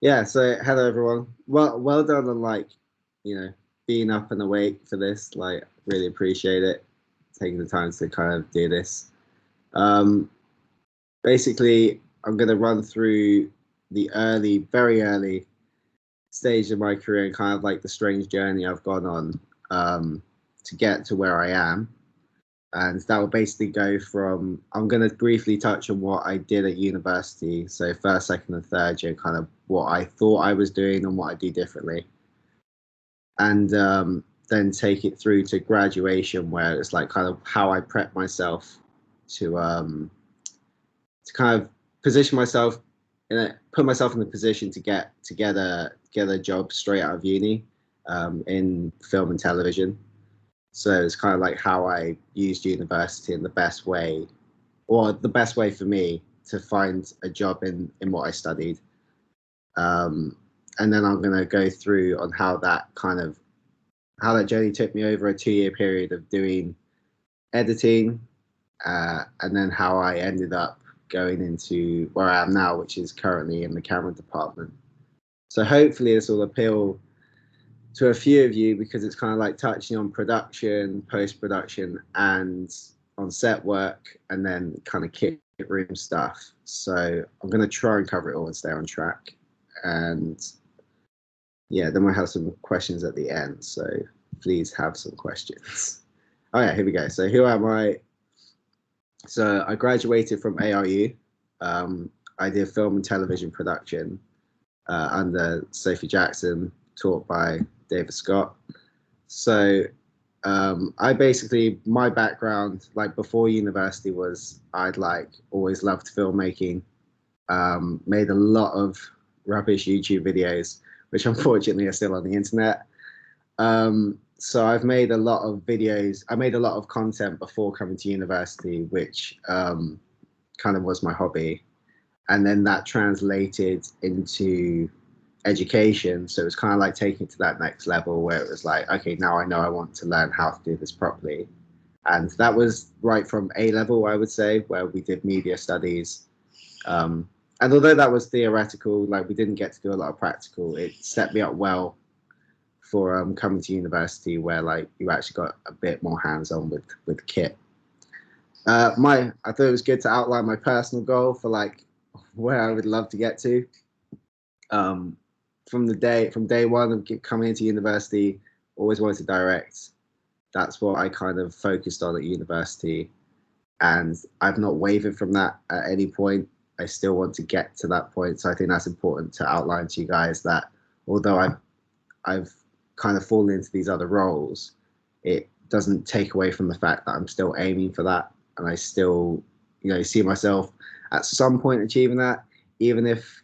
Yeah, so hello everyone. Well done on you know, being up and awake for this. Like, really appreciate it. Taking the time to kind of do this. Um, Basically, I'm gonna run through the very early stage of my career and kind of like the strange journey I've gone on to get to where I am. And that will basically go from, I'm going to briefly touch on what I did at university. So, first, second, and third year, kind of what I thought I was doing and what I do differently. And then take it through to graduation, where it's like kind of how I prep myself to kind of position myself put myself in the position to get a job straight out of uni in film and television. So it's kind of like how I used university in the best way, or the best way for me to find a job in what I studied. Um, and then I'm going to go through on how that journey took me over a 2 year period of doing editing, and then how I ended up going into where I am now, which is currently in the camera department. So hopefully this will appeal to a few of you because it's kind of like touching on production, post production, and on set work, and then kind of kit room stuff. So I'm going to try and cover it all and stay on track. And yeah, then we'll have some questions at the end. So please have some questions. Oh yeah, here we go. So who am I? So I graduated from ARU. I did film and television production under Sophie Jackson, taught by David Scott. So I basically, my background, like before university, was I'd like always loved filmmaking. Made a lot of rubbish YouTube videos, which unfortunately are still on the internet. So I've made a lot of videos. I made a lot of content before coming to university, which kind of was my hobby. And then that translated into education. So it was kind of like taking it to that next level where it was like, okay, now I know I want to learn how to do this properly. And that was right from A level, I would say, where we did media studies. Um, and although that was theoretical, like we didn't get to do a lot of practical, it set me up well for coming to university where like you actually got a bit more hands-on with kit. I thought it was good to outline my personal goal for like where I would love to get to. Um, from day one of coming into university, always wanted to direct. That's what I kind of focused on at university, and I've not wavered from that at any point. I still want to get to that point, so I think that's important to outline to you guys that although I've kind of fallen into these other roles, it doesn't take away from the fact that I'm still aiming for that, and I still, see myself at some point achieving that, even if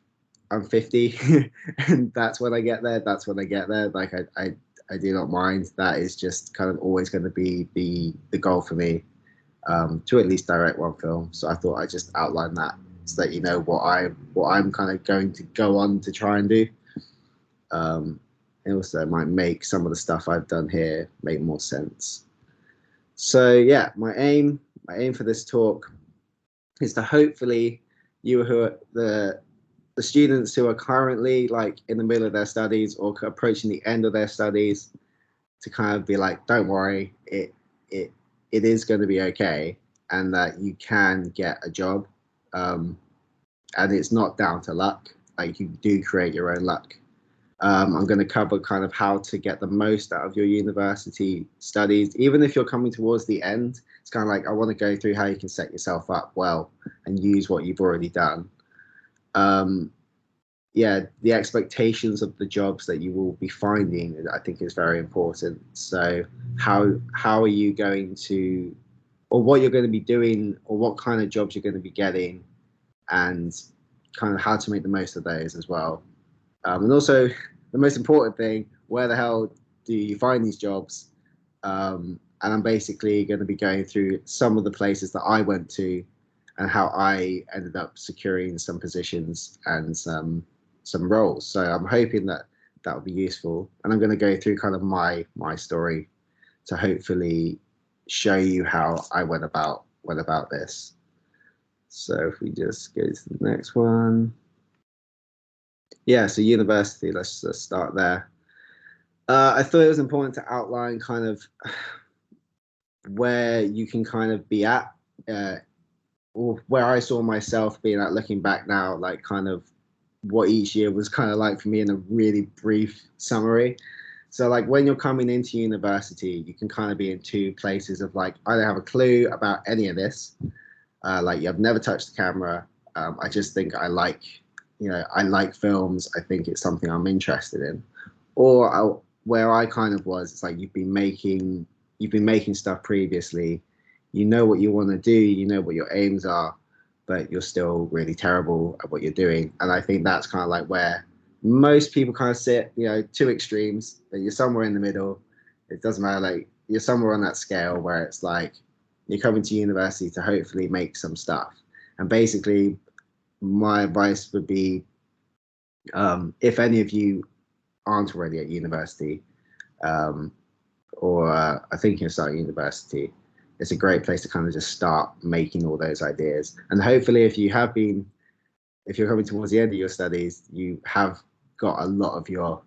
I'm 50, and that's when I get there. That's when I get there. Like I do not mind. That is just kind of always going to be the goal for me, to at least direct one film. So I thought I'd just outline that so that you know what I'm kind of going to go on to try and do. Um, and also it might make some of the stuff I've done here make more sense. So yeah, my aim for this talk is to hopefully you who are the students who are currently like in the middle of their studies or approaching the end of their studies to kind of be like, don't worry, it it is going to be okay, and that you can get a job, um, and it's not down to luck. Like you do create your own luck. I'm going to cover kind of how to get the most out of your university studies, even if you're coming towards the end. It's kind of like I want to go through how you can set yourself up well and use what you've already done. Um, yeah, the expectations of the jobs that you will be finding, I think, is very important. So how are you going to, or what you're going to be doing, or what kind of jobs you're going to be getting, and kind of how to make the most of those as well. And also, the most important thing, where the hell do you find these jobs? And I'm basically going to be going through some of the places that I went to and how I ended up securing some positions and some roles. So I'm hoping that that will be useful. And I'm going to go through kind of my story to hopefully show you how I went about this. So if we just go to the next one. Yeah, so university, let's start there. I thought it was important to outline kind of where you can kind of be at, uh, or where I saw myself being at looking back now, like kind of what each year was kind of like for me in a really brief summary. So like when you're coming into university, you can kind of be in two places of like, I don't have a clue about any of this. Like I've never touched the camera. I just think I like, I like films. I think it's something I'm interested in. Or where I kind of was, it's like you've been making stuff previously. You know what you want to do. You know what your aims are, but you're still really terrible at what you're doing. And I think that's kind of like where most people kind of sit. Two extremes. That you're somewhere in the middle. It doesn't matter. Like you're somewhere on that scale where it's like you're coming to university to hopefully make some stuff. And basically, my advice would be, if any of you aren't already at university, um, or are thinking of starting university, it's a great place to kind of just start making all those ideas. And hopefully, if you're coming towards the end of your studies, you have got a lot of your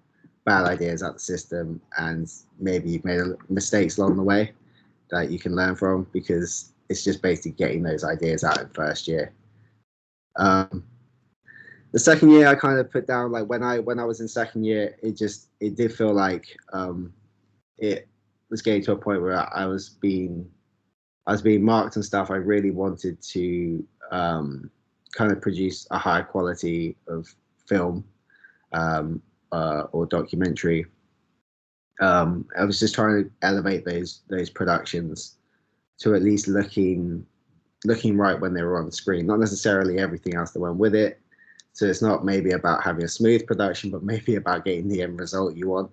bad ideas out the system, and maybe you've made mistakes along the way that you can learn from, because it's just basically getting those ideas out in first year. Um, the second year I kind of put down, like when I was in second year, it did feel like it was getting to a point where I was being marked and stuff. I really wanted to kind of produce a high quality of film, or documentary. I was just trying to elevate those productions to at least looking right when they were on screen, not necessarily everything else that went with it. So it's not maybe about having a smooth production, but maybe about getting the end result you want.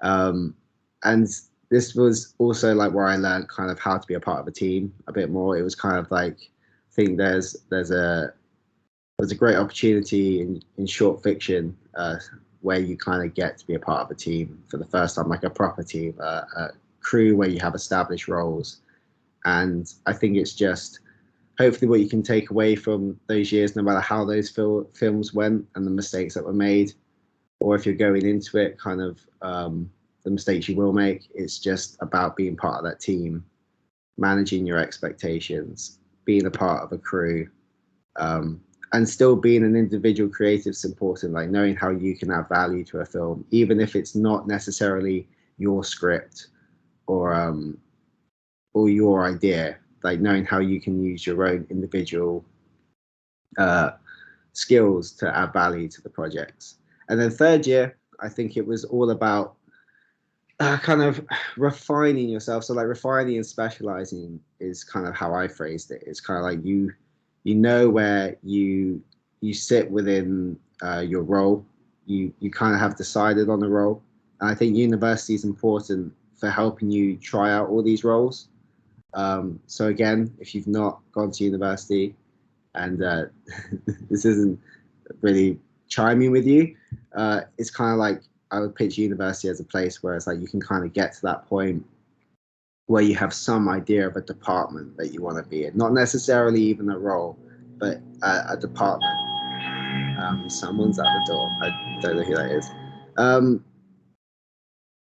And this was also like where I learned kind of how to be a part of a team a bit more. It was kind of like, I think there's a great opportunity in short fiction, where you kind of get to be a part of a team for the first time, like a proper team, a crew where you have established roles. And I think it's just hopefully what you can take away from those years, no matter how those films went and the mistakes that were made, or if you're going into it, kind of the mistakes you will make. It's just about being part of that team, managing your expectations, being a part of a crew, um, and still being an individual creative is important. Like knowing how you can add value to a film, even if it's not necessarily your script or or your idea. Like knowing how you can use your own individual uh, skills to add value to the projects. And then third year, I think it was all about kind of refining yourself. So like refining and specializing is kind of how I phrased it. It's kind of like you know where you sit within your role. You kind of have decided on the role. And I think university is important for helping you try out all these roles. So again, if you've not gone to university, and this isn't really chiming with you, it's kind of like I would pitch university as a place where it's like you can kind of get to that point where you have some idea of a department that you want to be in, not necessarily even a role, but a department. Someone's at the door. I don't know who that is.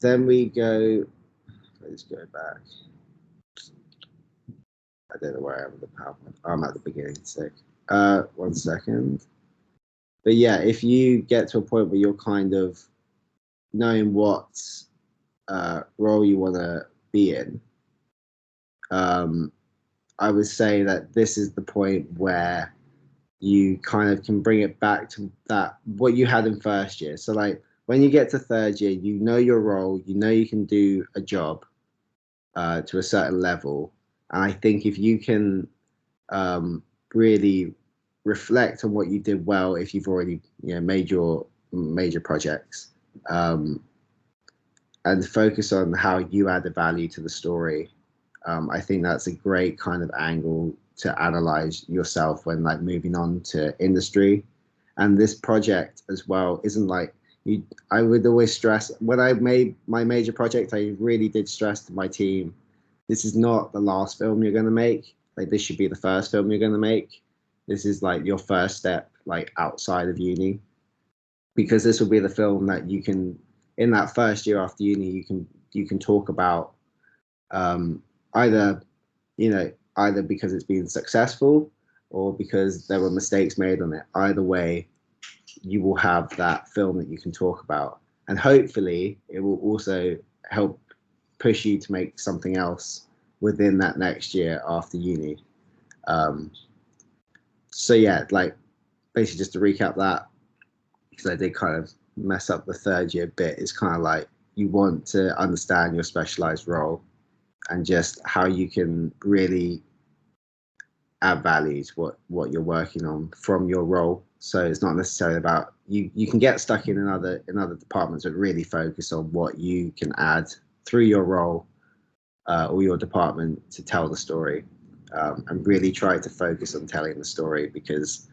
Then we go. Let's go back. I don't know where I am with the PowerPoint. Oh, I'm at the beginning. Sick. 1 second. But yeah, if you get to a point where you're kind of knowing what role you want to be in, I would say that this is the point where you kind of can bring it back to that what you had in first year. So like when you get to third year, you know your role, you know you can do a job to a certain level, and I think if you can really reflect on what you did well, if you've already made your major projects, um, and focus on how you add the value to the story. I think that's a great kind of angle to analyze yourself when like moving on to industry. And this project as well isn't like you. I would always stress when I made my major project, I really did stress to my team, this is not the last film you're going to make. Like this should be the first film you're going to make. This is like your first step like outside of uni. because this will be the film that you can, in that first year after uni, you can talk about, either, either because it's been successful or because there were mistakes made on it. Either way, you will have that film that you can talk about, and hopefully it will also help push you to make something else within that next year after uni. um, so yeah, like, basically, just to recap that, because I did kind of mess up the third year bit, is kind of like, you want to understand your specialized role and just how you can really add value to what you're working on from your role. So it's not necessarily about you can get stuck in other departments, but really focus on what you can add through your role, or your department, to tell the story, and really try to focus on telling the story. Because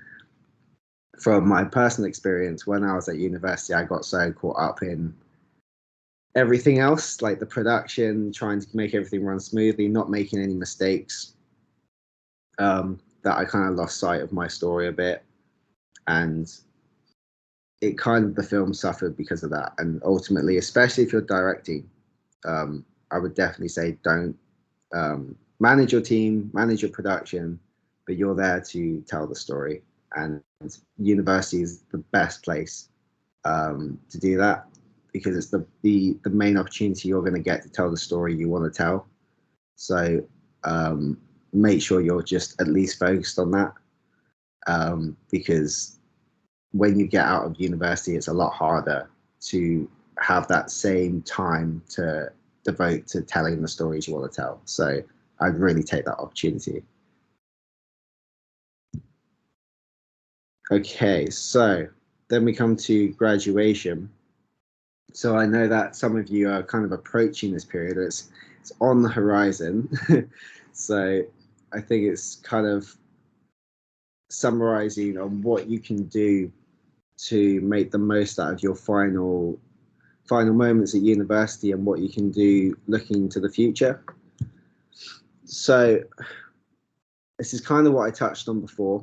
from my personal experience, when I was at university, I got so caught up in everything else, like the production, trying to make everything run smoothly, not making any mistakes, that I kind of lost sight of my story a bit. And it kind of, the film suffered because of that. And ultimately, especially if you're directing, I would definitely say don't, manage your team, manage your production, but you're there to tell the story. And university is the best place, to do that, because it's the main opportunity you're going to get to tell the story you want to tell. So, make sure you're just at least focused on that, because when you get out of university, it's a lot harder to have that same time to devote to telling the stories you want to tell. So I'd really take that opportunity. Okay, so then we come to graduation. So I know that some of you are kind of approaching this period. It's on the horizon. So I think it's kind of summarizing on what you can do to make the most out of your final moments at university, and what you can do looking to the future. So this is kind of what I touched on before,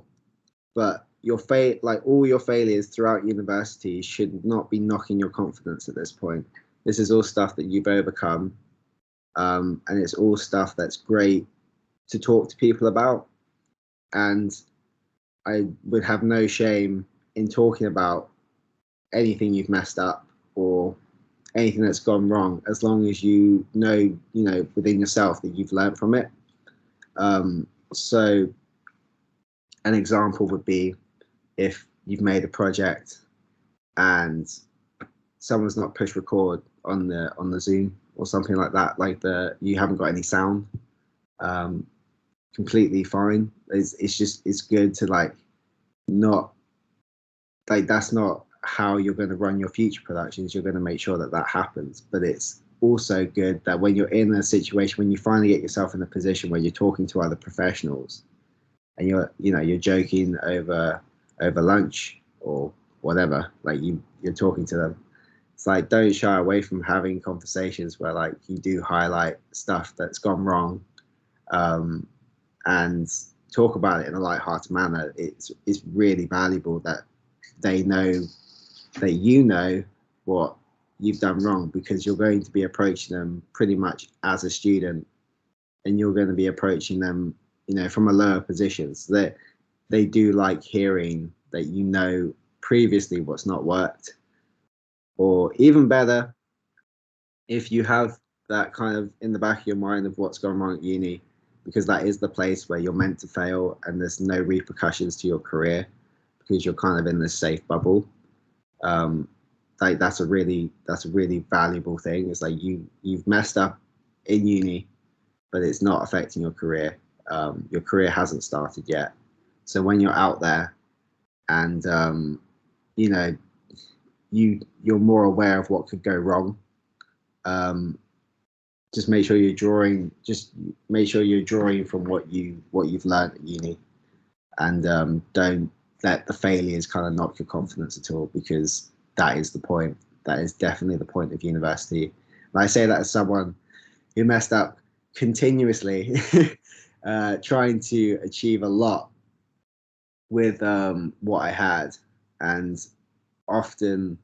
but like all your failures throughout university should not be knocking your confidence at this point. This is all stuff that you've overcome, and it's all stuff that's great to talk to people about. And I would have no shame in talking about anything you've messed up, or anything that's gone wrong, as long as you know within yourself that you've learned from it. So an example would be, if you've made a project and someone's not pushed record on the Zoom or something like that, like you haven't got any sound, um, completely fine. It's good to, like, not, like, that's not how you're going to run your future productions. You're going to make sure that that happens, but it's also good that when you're in a situation, when you finally get yourself in a position where you're talking to other professionals, and you're joking over lunch or whatever, like you're talking to them, it's like, don't shy away from having conversations where, like, you do highlight stuff that's gone wrong, um, and talk about it in a light-hearted manner. It's really valuable that they know that you know what you've done wrong, because you're going to be approaching them pretty much as a student, and you're going to be approaching them, from a lower position. So that they do like hearing that previously what's not worked. Or even better, if you have that kind of in the back of your mind of what's going wrong at uni, because that is the place where you're meant to fail and there's no repercussions to your career, because you're kind of in this safe bubble. Like, that's a really valuable thing. It's like, you've messed up in uni, but it's not affecting your career. Your career hasn't started yet. So when you're out there, and you know you're more aware of what could go wrong, just make sure you're drawing from what you've learned at uni, and don't let the failures kind of knock your confidence at all, because that is the point. That is definitely the point of university. And I say that as someone who messed up continuously, trying to achieve a lot with what I had. And often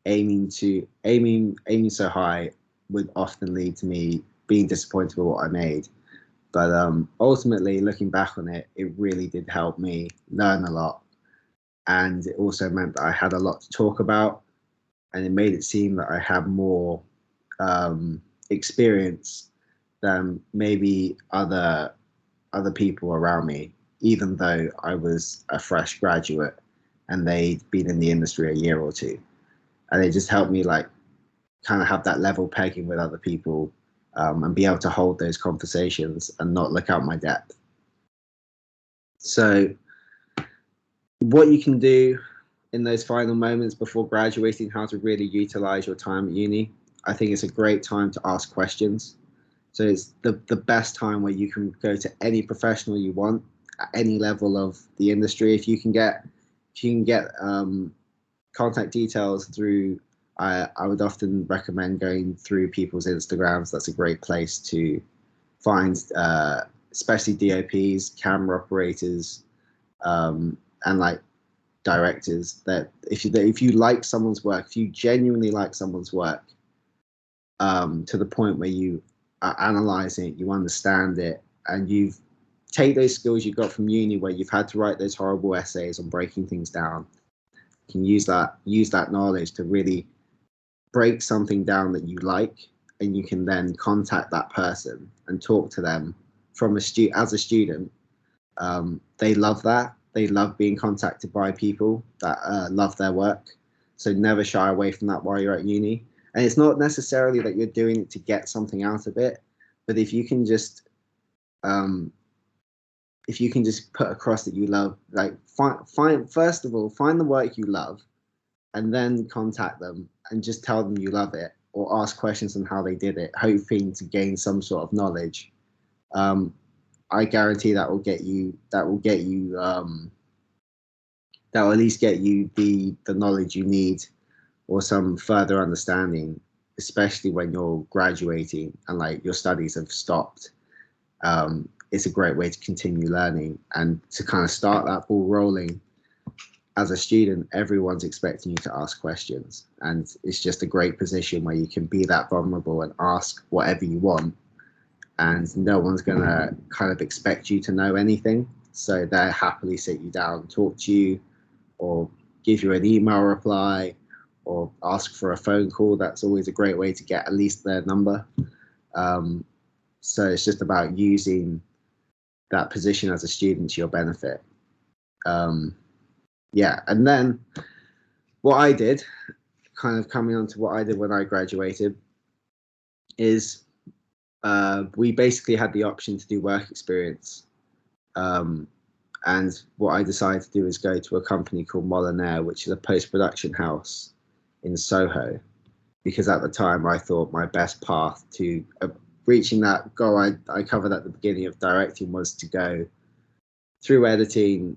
aiming so high would often lead to me being disappointed with what I made. But ultimately, looking back on it, it really did help me learn a lot, and it also meant that I had a lot to talk about, and it made it seem that I had more experience than maybe other people around me, even though I was a fresh graduate and they'd been in the industry a year or two. And it just helped me like kind of have that level pegging with other people, and be able to hold those conversations and not look out my depth. So what you can do in those final moments before graduating, how to really utilize your time at uni, I think it's a great time to ask questions. So it's the best time where you can go to any professional you want at any level of the industry. If you can get contact details through, I would often recommend going through people's Instagrams. That's a great place to find, especially DOPs, camera operators, and like directors. That if you like someone's work, if you genuinely like someone's work, to the point where you are analyzing it, you understand it, and you've take those skills you got from uni where you've had to write those horrible essays on breaking things down. You can use that knowledge to really break something down that you like, and you can then contact that person and talk to them from as a student. They love that. They love being contacted by people that love their work. So never shy away from that while you're at uni. And it's not necessarily that you're doing it to get something out of it, but if you can just put across that you love, like find first of all, find the work you love, and then contact them and just tell them you love it, or ask questions on how they did it, hoping to gain some sort of knowledge. I guarantee that will get you that will at least get you the knowledge you need, or some further understanding, especially when you're graduating and like your studies have stopped. It's a great way to continue learning and to kind of start that ball rolling. As a student, everyone's expecting you to ask questions, and it's just a great position where you can be that vulnerable and ask whatever you want, and no one's gonna kind of expect you to know anything. So they'll happily sit you down, talk to you, or give you an email reply, or ask for a phone call. That's always a great way to get at least their number. So it's just about using that position as a student to your benefit. Yeah, and then what I did, kind of coming on to what I did when I graduated, is we basically had the option to do work experience. And what I decided to do is go to a company called Molyneux, which is a post-production house in Soho, because at the time I thought my best path to reaching that goal I covered at the beginning of directing was to go through editing,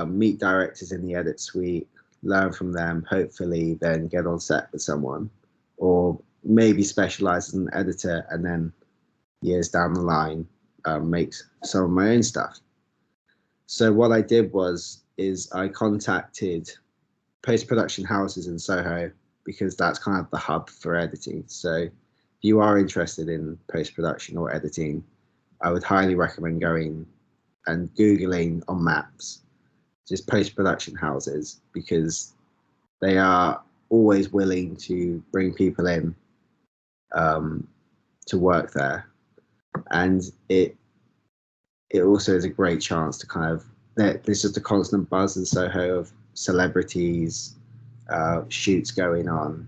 meet directors in the edit suite, learn from them, hopefully then get on set with someone, or maybe specialize as an editor, and then years down the line make some of my own stuff. So what I did is I contacted post-production houses in Soho, because that's kind of the hub for editing. So if you are interested in post-production or editing, I would highly recommend going and Googling on maps just post-production houses, because they are always willing to bring people in to work there. And it also is a great chance to kind of, there's just a constant buzz in Soho of celebrities, shoots going on.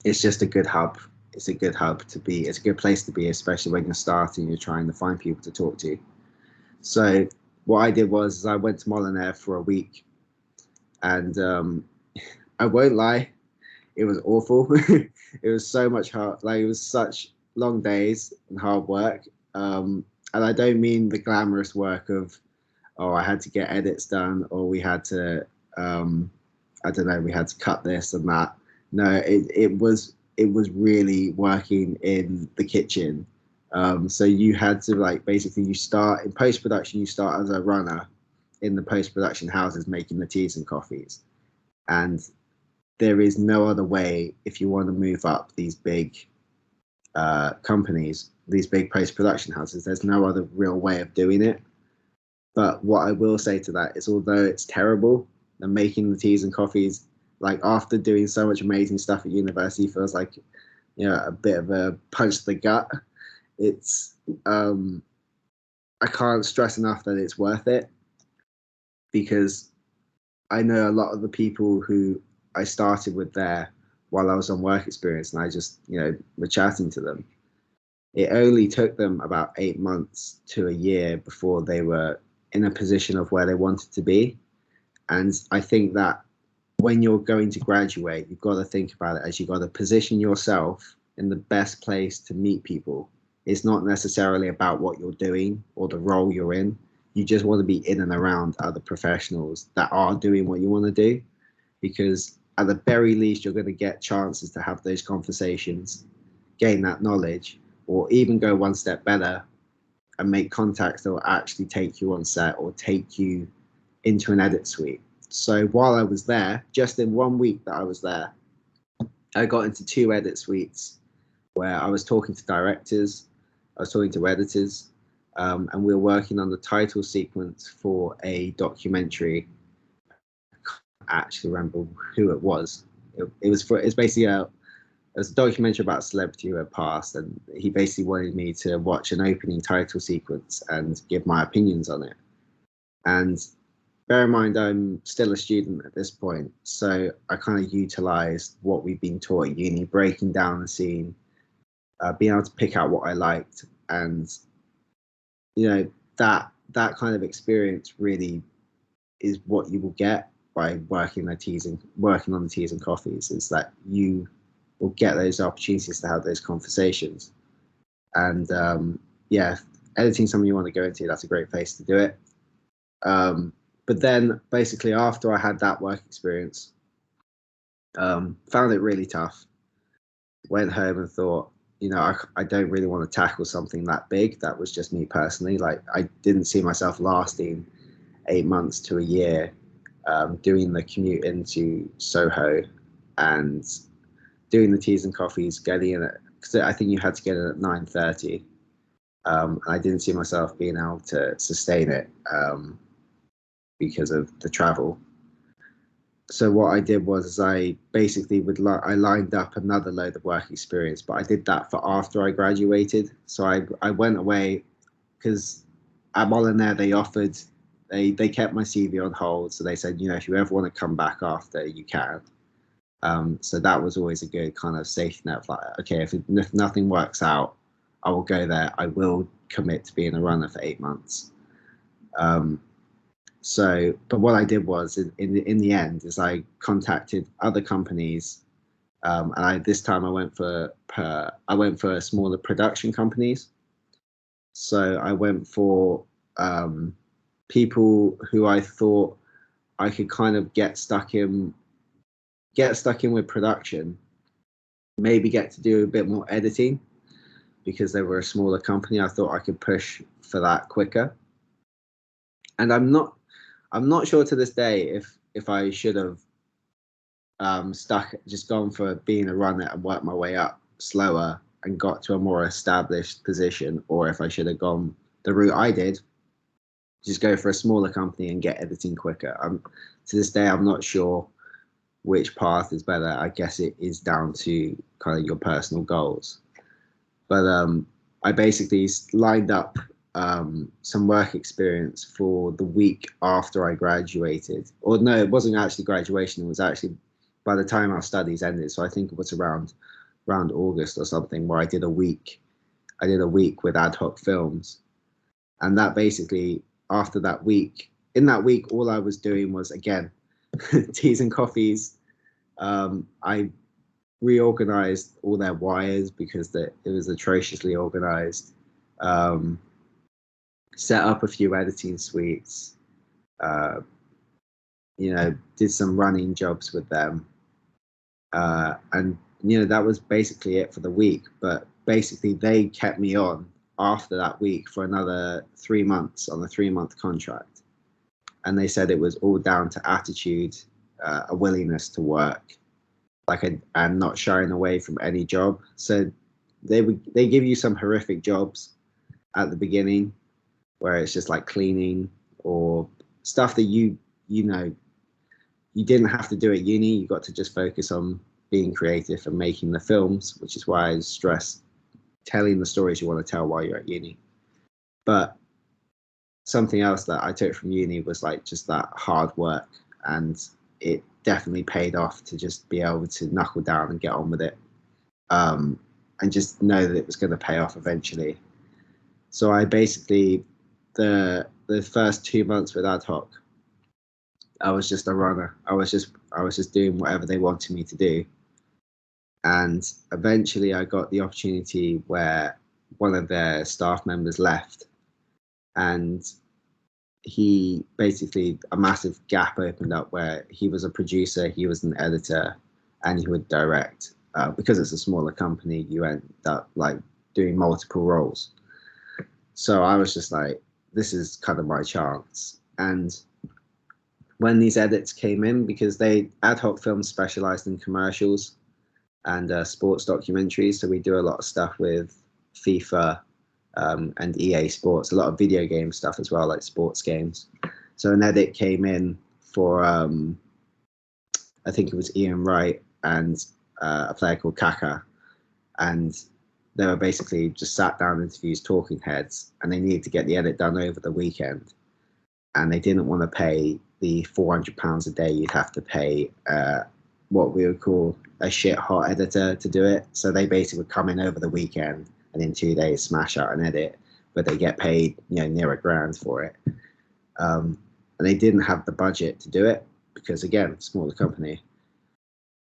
It's just a good hub. It's a good hub to be. It's a good place to be, especially when you're starting. You're trying to find people to talk to. So what I did was I went to Molyneux for a week, and I won't lie, it was awful. It was so much hard. Like, it was such long days and hard work. And I don't mean the glamorous work of, oh, I had to get edits done, or we had to, I don't know, we had to cut this and that. No, it was really working in the kitchen. So you had to, like, basically you start in post-production, you start as a runner in the post-production houses making the teas and coffees. And there is no other way if you want to move up these big companies, these big post-production houses. There's no other real way of doing it. But what I will say to that is, although it's terrible, and making the teas and coffees, like after doing so much amazing stuff at university, feels like, you know, a bit of a punch to the gut. It's I can't stress enough that it's worth it, because I know a lot of the people who I started with there while I was on work experience, and I just, you know, were chatting to them. It only took them about 8 months to a year before they were in a position of where they wanted to be. And I think that when you're going to graduate, you've got to think about it as you've got to position yourself in the best place to meet people. It's not necessarily about what you're doing or the role you're in. You just want to be in and around other professionals that are doing what you want to do, because at the very least, you're going to get chances to have those conversations, gain that knowledge, or even go one step better and make contacts that will actually take you on set or take you into an edit suite. So while I was there, just in 1 week that I was there, I got into 2 edit suites where I was talking to directors, I was talking to editors, and we were working on the title sequence for a documentary. I can't actually remember who it was. It's basically it was a documentary about a celebrity who had passed, and he basically wanted me to watch an opening title sequence and give my opinions on it. And bear in mind, I'm still a student at this point, so I kind of utilized what we've been taught at uni, breaking down the scene, being able to pick out what I liked, and you know, that kind of experience really is what you will get by working on the teas and coffees. Is that you will get those opportunities to have those conversations, and yeah, editing something you want to go into, that's a great place to do it. But then basically after I had that work experience, found it really tough, went home and thought, you know, I don't really want to tackle something that big. That was just me personally. Like, I didn't see myself lasting 8 months to a year doing the commute into Soho and doing the teas and coffees, getting in it, because I think you had to get in at 9:30. I didn't see myself being able to sustain it because of the travel. So what I did was I basically I lined up another load of work experience, but I did that for after I graduated. So I went away, because at Molyneux they kept my CV on hold. So they said, you know, if you ever want to come back after, you can. So that was always a good kind of safety net of like, okay, if nothing works out, I will go there. I will commit to being a runner for 8 months. But what I did was, in the end, is I contacted other companies, and this time I went for smaller production companies. So I went for people who I thought I could kind of get stuck in with production, maybe get to do a bit more editing, because they were a smaller company. I thought I could push for that quicker. And I'm not sure to this day if I should have just gone for being a runner and worked my way up slower and got to a more established position, or if I should have gone the route I did, just go for a smaller company and get editing quicker. To this day, I'm not sure which path is better. I guess it is down to kind of your personal goals. But I basically lined up some work experience for the week after I graduated. Or no, it wasn't actually graduation. It was actually by the time our studies ended. So I think it was around August or something, where I did a week. I did a week with Ad Hoc Films, and that basically, after that week, in that week, all I was doing was, again, teas and coffees. I reorganized all their wires because it was atrociously organized. Set up a few editing suites. You know, did some running jobs with them, and you know, that was basically it for the week. But basically, they kept me on after that week for another 3 months on a 3-month contract, and they said it was all down to attitude a willingness to work, and not shying away from any job. So they give you some horrific jobs at the beginning, where it's just like cleaning or stuff that you know you didn't have to do at uni. You got to just focus on being creative and making the films, which is why I stress telling the stories you want to tell while you're at uni. But something else that I took from uni was like just that hard work, and it definitely paid off to just be able to knuckle down and get on with it, and just know that it was going to pay off eventually. So I basically, the first 2 months with ad hoc, I was just a runner. I was just doing whatever they wanted me to do. And eventually I got the opportunity where one of their staff members left, and he basically, a massive gap opened up where he was a producer, he was an editor, and he would direct. Because it's a smaller company, you end up like doing multiple roles. So I was just like, this is kind of my chance. And when these edits came in, because ad hoc films specialized in commercials and sports documentaries, so we do a lot of stuff with FIFA and EA Sports, a lot of video game stuff as well, like sports games. So an edit came in for I think it was Ian Wright and a player called Kaka, and they were basically just sat down interviews, talking heads, and they needed to get the edit done over the weekend, and they didn't want to pay the £400 a day you'd have to pay what we would call a shit hot editor to do it. So they basically would come in over the weekend and in 2 days smash out an edit, but they get paid near £1,000 for it. And they didn't have the budget to do it because, again, smaller company.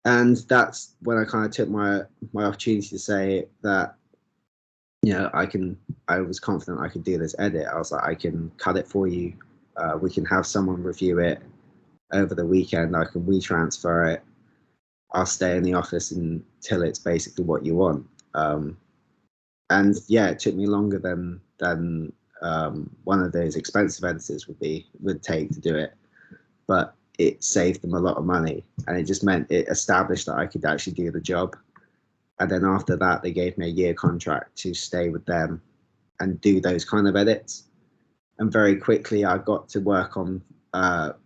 And that's when I kind of took my opportunity to say that, I was confident I could do this edit. I was like, I can cut it for you. We can have someone review it over the weekend. I can WeTransfer it. I'll stay in the office until it's basically what you want. And yeah, it took me longer than one of those expensive editors would take to do it, but it saved them a lot of money, and it just meant it established that I could actually do the job. And then after that, they gave me a year contract to stay with them and do those kind of edits. And very quickly, I got to work on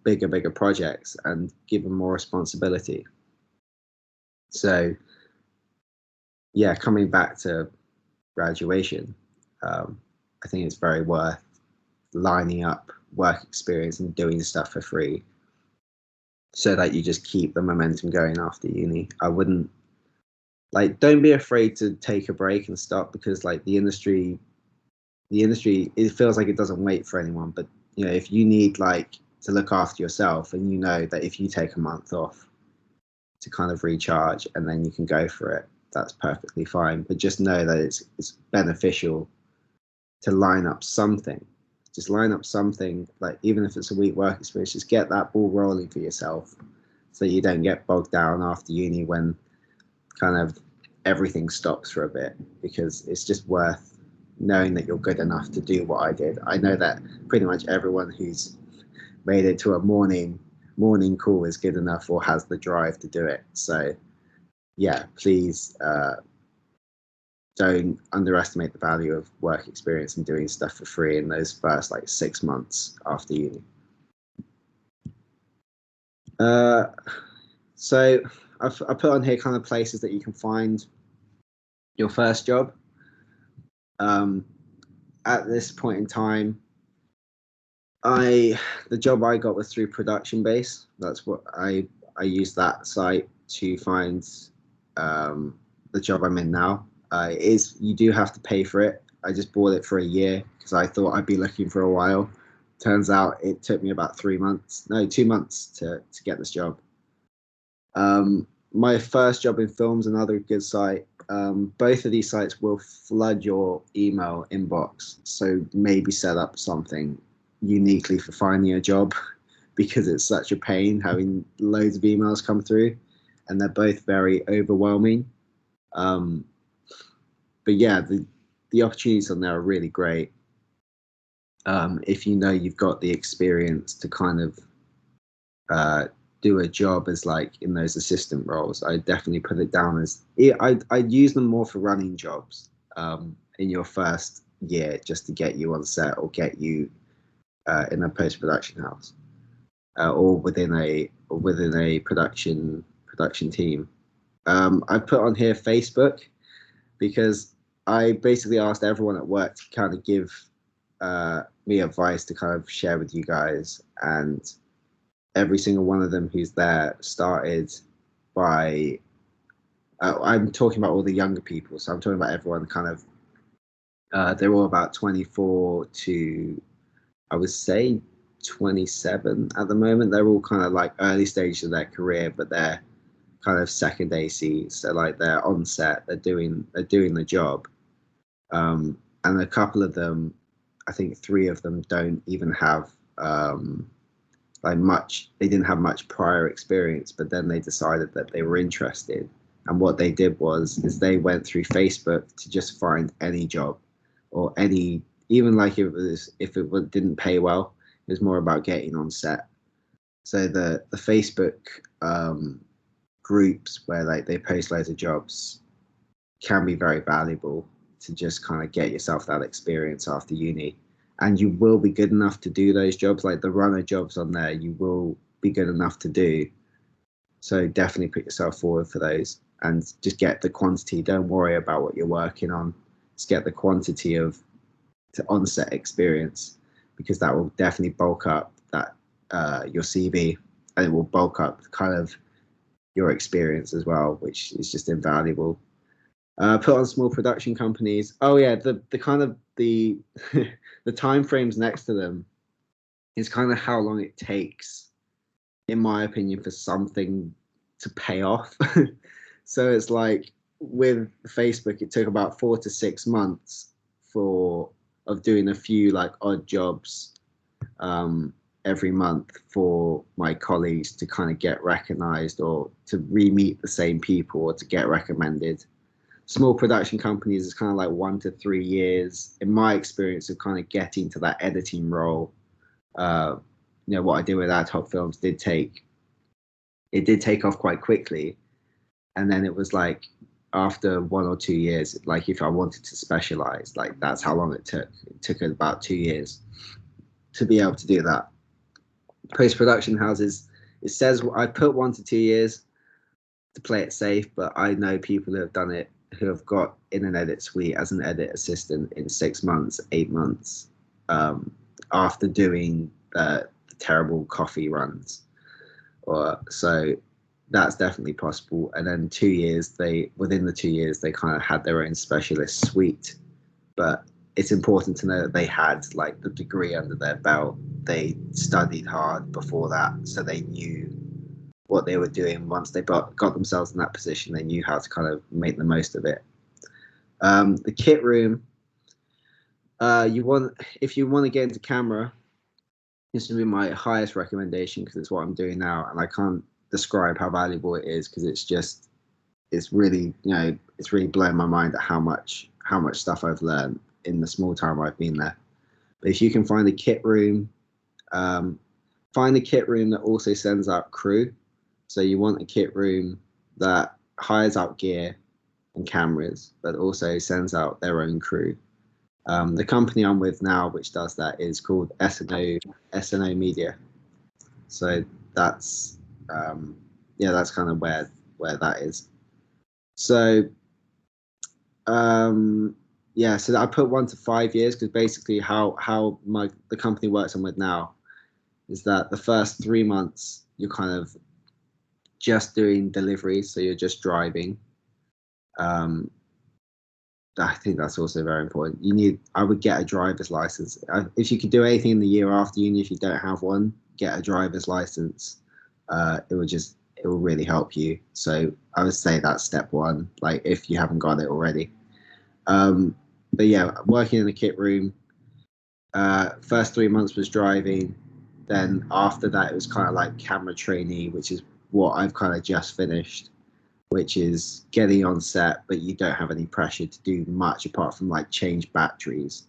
bigger projects and given more responsibility. So yeah, coming back to graduation, I think it's very worth lining up work experience and doing stuff for free so that you just keep the momentum going after uni. I wouldn't, don't be afraid to take a break and stop, because the industry, it feels like it doesn't wait for anyone. But if you need to look after yourself, and that if you take a month off to kind of recharge and then you can go for it, that's perfectly fine. But just know that it's beneficial to line up something. Just line up something, even if it's a week work experience, just get that ball rolling for yourself so you don't get bogged down after uni when kind of everything stops for a bit, because it's just worth knowing that you're good enough to do what I did. I know that pretty much everyone who's made it to a morning call is good enough or has the drive to do it. So yeah, please don't underestimate the value of work experience and doing stuff for free in those first 6 months after uni. So I put on here kind of places that you can find your first job. At this point in time, the job I got was through Production Base. That's what I used that site to find the job I'm in now. You do have to pay for it. I just bought it for a year because I thought I'd be looking for a while. Turns out it took me about 2 months to get this job. My first job in film's another good site. Both of these sites will flood your email inbox, so maybe set up something uniquely for finding a job, because it's such a pain having loads of emails come through, and they're both very overwhelming. But yeah, the opportunities on there are really great. If you've got the experience to kind of do a job as like in those assistant roles, I definitely put it down as I'd use them more for running jobs in your first year, just to get you on set or get you in a post-production house or within a production team. I put on here Facebook because I basically asked everyone at work to kind of give me advice to kind of share with you guys, and every single one of them who's there started by I'm talking about all the younger people, so I'm talking about everyone kind of they're all about 24 to, I would say, 27 at the moment. They're all kind of like early stages of their career, but they're kind of second ACs. So like they're on set, they're doing the job, and a couple of them, I think 3 of them, don't even have like much. They didn't have much prior experience, but then they decided that they were interested, and what they did is they went through Facebook to just find any job or any, even like if it didn't pay well, it was more about getting on set. So the Facebook groups where like they post loads of jobs can be very valuable to just kind of get yourself that experience after uni, and you will be good enough to do those jobs. Like the runner jobs on there, you will be good enough to do. So definitely put yourself forward for those and just get the quantity. Don't worry about what you're working on. Just get the quantity of onset experience, because that will definitely bulk up that your CV, and it will bulk up kind of your experience as well, which is just invaluable. Put on small production companies. Oh yeah, the kind of the the time frames next to them is kind of how long it takes, in my opinion, for something to pay off. So it's like with Facebook, it took about 4 to 6 months of doing a few like odd jobs every month for my colleagues to kind of get recognized, or to re-meet the same people, or to get recommended. Small production companies is kind of like 1 to 3 years, in my experience, of kind of getting to that editing role. What I did with Ad Hoc Films did take off quite quickly, and then it was like after 1 or 2 years, like if I wanted to specialize, like that's how long it took. It took about 2 years to be able to do that. Post-production houses, it says I put 1 to 2 years to play it safe, but I know people who have done it, who have got in an edit suite as an edit assistant in 6 months, 8 months, after doing the terrible coffee runs. So that's definitely possible. And then 2 years, within the 2 years, they kind of had their own specialist suite. But it's important to know that they had like the degree under their belt. They studied hard before that, so they knew what they were doing. Once they got themselves in that position, they knew how to kind of make the most of it. The kit room, if you want to get into camera, this would be my highest recommendation, because it's what I'm doing now, and I can't describe how valuable it is, because it's really blown my mind at how much stuff I've learned in the small time I've been there. But if you can find a kit room, find a kit room that also sends out crew. So you want a kit room that hires out gear and cameras, but also sends out their own crew. The company I'm with now, which does that, is called S&O Media. So that's that's kind of where that is. So so I put 1 to 5 years, because basically how the company works I'm with now is that the first 3 months you're kind of just doing deliveries, so you're just driving. I think that's also very important. I would get a driver's license. If you could do anything in the year after uni, if you don't have one, get a driver's license. It will really help you. So I would say that's step 1, like if you haven't got it already. But yeah, working in the kit room, first 3 months was driving. Then after that, it was kind of like camera trainee, which is what I've kind of just finished, which is getting on set, but you don't have any pressure to do much apart from like change batteries.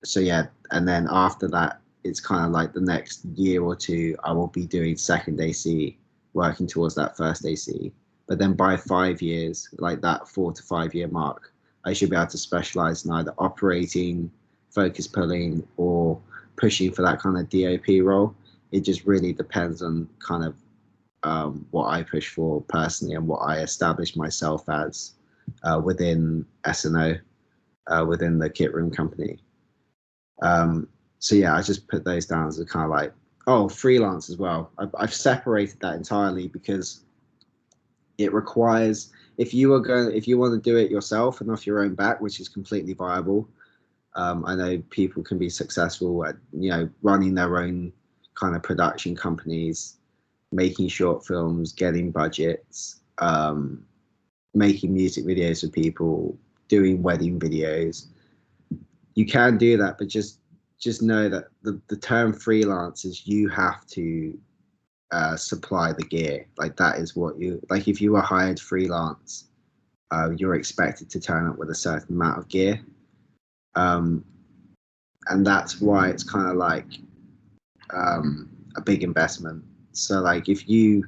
So yeah, and then after that, it's kind of like the next year or two, I will be doing second AC, working towards that first AC. But then by 5 years, like that 4 to 5 year mark, I should be able to specialize in either operating, focus pulling, or pushing for that kind of DOP role. It just really depends on kind of what I push for personally and what I establish myself as within S&O, within the kit room company. So yeah, I just put those down as a kind of like, oh, freelance as well. I've separated that entirely because it requires, if you want to do it yourself and off your own back, which is completely viable. I know people can be successful at, running their own kind of production companies, making short films, getting budgets, making music videos for people, doing wedding videos. You can do that, but just know that the term freelance is you have to supply the gear. Like that is what you, like if you were hired freelance, you're expected to turn up with a certain amount of gear. And that's why it's kind of like a big investment. So like if you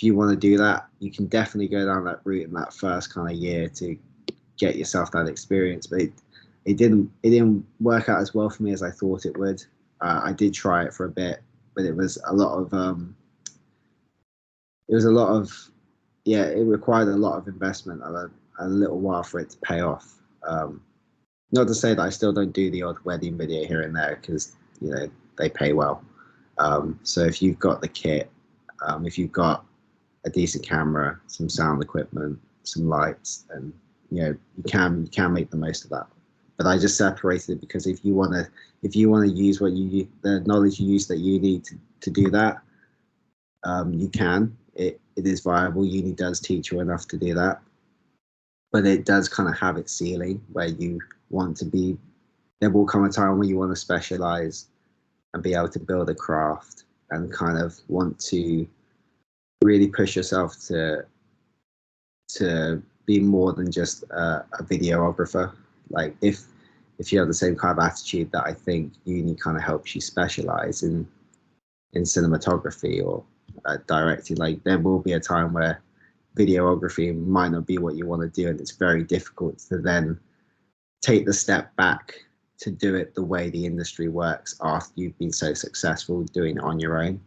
want to do that, you can definitely go down that route in that first kind of year to get yourself that experience. But it didn't work out as well for me as I thought it would. I did try it for a bit, but it was a lot of it required a lot of investment and a little while for it to pay off. Not to say that I still don't do the odd wedding video here and there, because they pay well. So if you've got the kit, if you've got a decent camera, some sound equipment, some lights, and you can make the most of that. But I just separated it because if you want to use the knowledge you use that you need to do that, you can. It is viable. Uni does teach you enough to do that, but it does kind of have its ceiling where you want to be. There will come a time where you want to specialize and be able to build a craft and kind of want to really push yourself to be more than just a videographer. Like if you have the same kind of attitude that I think uni kind of helps you specialize in cinematography or directing, like there will be a time where videography might not be what you want to do, and it's very difficult to then take the step back to do it the way the industry works after you've been so successful doing it on your own.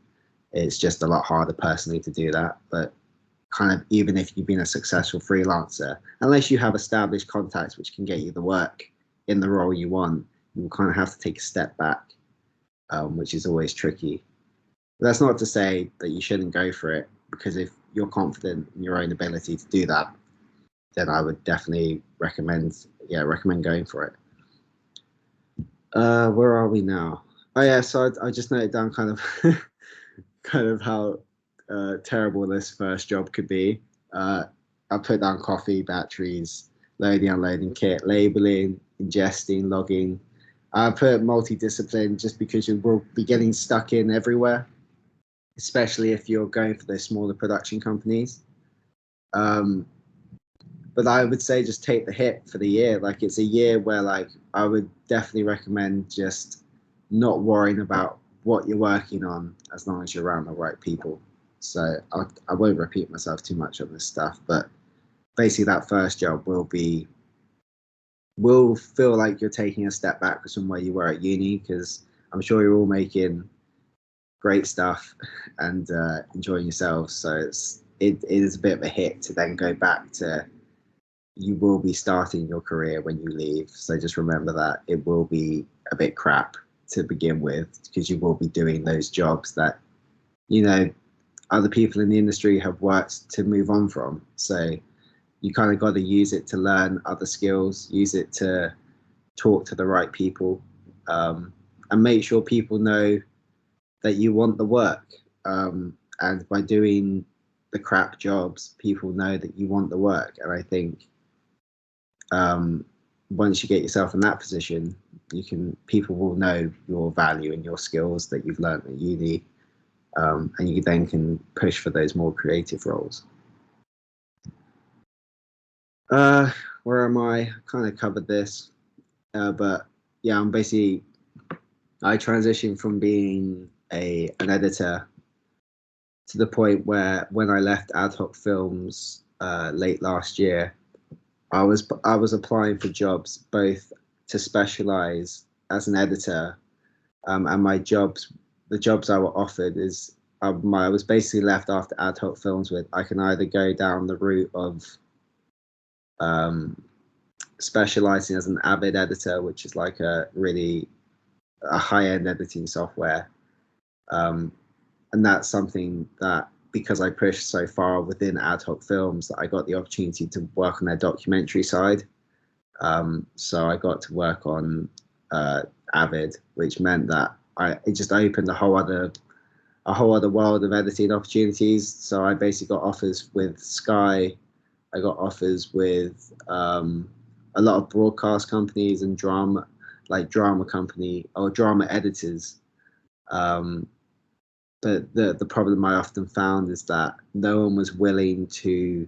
It's just a lot harder personally to do that. But kind of even if you've been a successful freelancer, unless you have established contacts which can get you the work in the role you want, you kind of have to take a step back, which is always tricky. But that's not to say that you shouldn't go for it, because if you're confident in your own ability to do that, then I would definitely recommend going for it. Where are we now? Oh yeah, so I just noted down kind of how terrible this first job could be. I put down coffee, batteries, loading, unloading kit, labeling, ingesting, logging. I put multidiscipline just because you will be getting stuck in everywhere, especially if you're going for those smaller production companies. But I would say just take the hit for the year. Like it's a year where like I would definitely recommend just not worrying about what you're working on as long as you're around the right people. So I won't repeat myself too much on this stuff, but basically that first job will feel like you're taking a step backwards from where you were at uni, because I'm sure you're all making great stuff and enjoying yourselves. So it is a bit of a hit to then go back to, you will be starting your career when you leave. So just remember that it will be a bit crap to begin with, because you will be doing those jobs that, other people in the industry have worked to move on from. So you kind of got to use it to learn other skills, use it to talk to the right people, and make sure people know that you want the work. And by doing the crap jobs, people know that you want the work. And I think once you get yourself in that position, people will know your value and your skills that you've learned at uni, and you then can push for those more creative roles. Where am I? Kind of covered this, but yeah, I'm basically I transitioned from being an editor to the point where when I left Ad Hoc Films late last year, I was applying for jobs both to specialize as an editor, and the jobs I were offered is I was basically left after Ad Hoc Films with I can either go down the route of um, specializing as an Avid editor, which is like a high-end editing software, um, and that's something that because I pushed so far within Ad Hoc Films that I got the opportunity to work on their documentary side. So I got to work on Avid, which meant that it just opened a whole other world of editing opportunities. So I basically got offers with Sky. I got offers with a lot of broadcast companies and drama company or drama editors. Um, but the problem I often found is that no one was willing to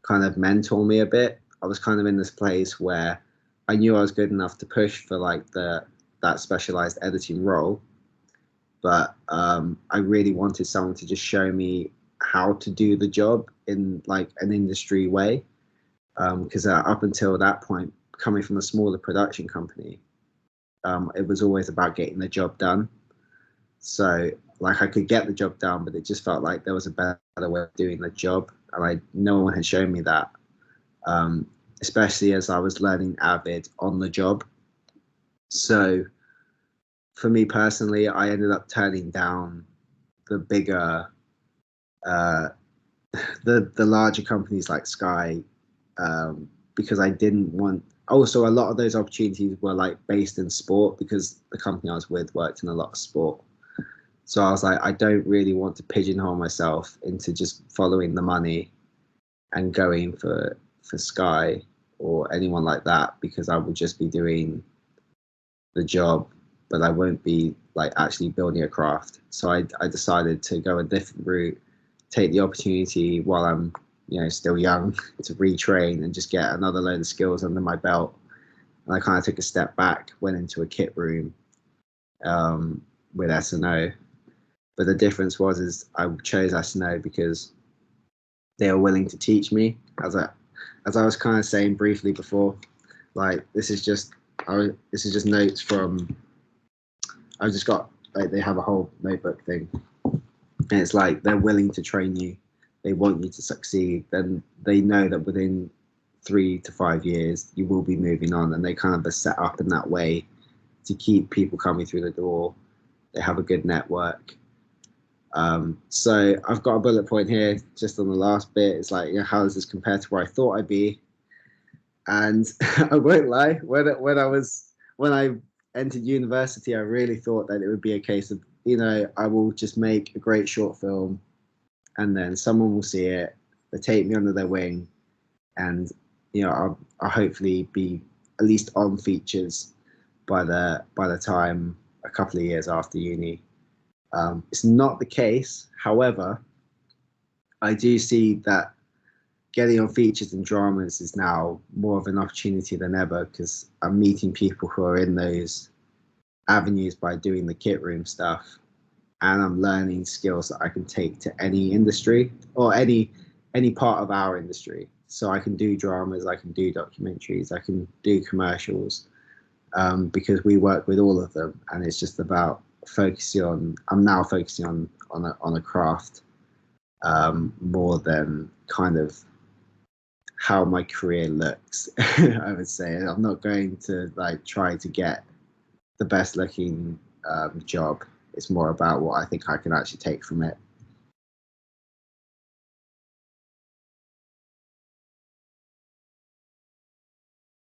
kind of mentor me a bit. I was kind of in this place where I knew I was good enough to push for like that specialized editing role, but I really wanted someone to just show me how to do the job in like an industry way. Because up until that point, coming from a smaller production company, it was always about getting the job done. So like I could get the job done, but it just felt like there was a better way of doing the job, and no one had shown me that. Um, Especially as I was learning Avid on the job. So for me personally, I ended up turning down the bigger, uh, the larger companies like Sky, because I didn't want. Also, a lot of those opportunities were like based in sport because the company I was with worked in a lot of sport. So I was like, I don't really want to pigeonhole myself into just following the money and going for Sky or anyone like that because I will just be doing the job, but I won't be like actually building a craft. So I decided to go a different route, take the opportunity while I'm still young to retrain and just get another load of skills under my belt. And I kind of took a step back, went into a kit room with S&O. But the difference was I chose S&O because they were willing to teach me. As I was kind of saying briefly before, like this is just notes from. I just got like they have a whole notebook thing, and it's like they're willing to train you. They want you to succeed. Then they know that within 3 to 5 years you will be moving on, and they kind of are set up in that way to keep people coming through the door. They have a good network. So I've got a bullet point here just on the last bit. It's like, how does this compare to where I thought I'd be? And I won't lie, when I entered university, I really thought that it would be a case of, I will just make a great short film and then someone will see it, they take me under their wing, and I'll hopefully be at least on features by the time a couple of years after uni. It's not the case. However, I do see that getting on features and dramas is now more of an opportunity than ever because I'm meeting people who are in those avenues by doing the kit room stuff, and I'm learning skills that I can take to any industry or any part of our industry. So I can do dramas, I can do documentaries, I can do commercials, because we work with all of them, and it's just about I'm now focusing on a craft, more than kind of how my career looks. I would say I'm not going to like try to get the best looking job. It's more about what I think I can actually take from it